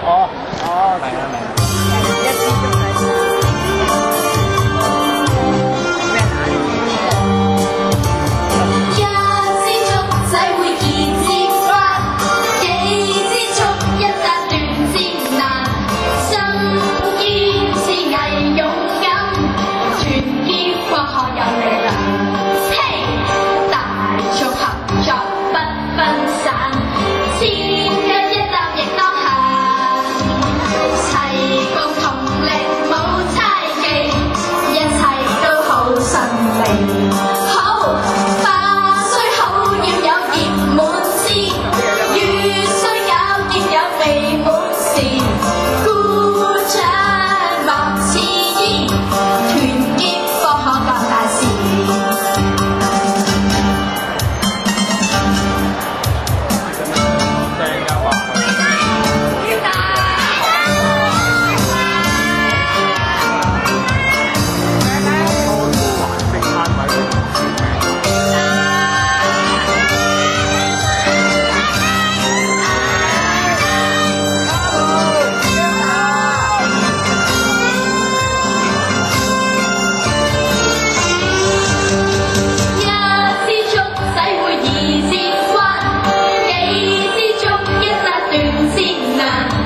哦哦，明啦明啦。一支竹仔會二節關，幾支竹一紮斷節難。身兼是藝勇敢，團結國學有力量。嘿，大眾合作不分散，簽約一擔亦當行，齊共同力冇猜忌，一切都好順利。好，花雖好要有結滿枝，魚雖咬結有味滿時，鼓掌莫遲疑，團結科學幹大事。一支竹仔會二節關，幾支竹一紮斷節難。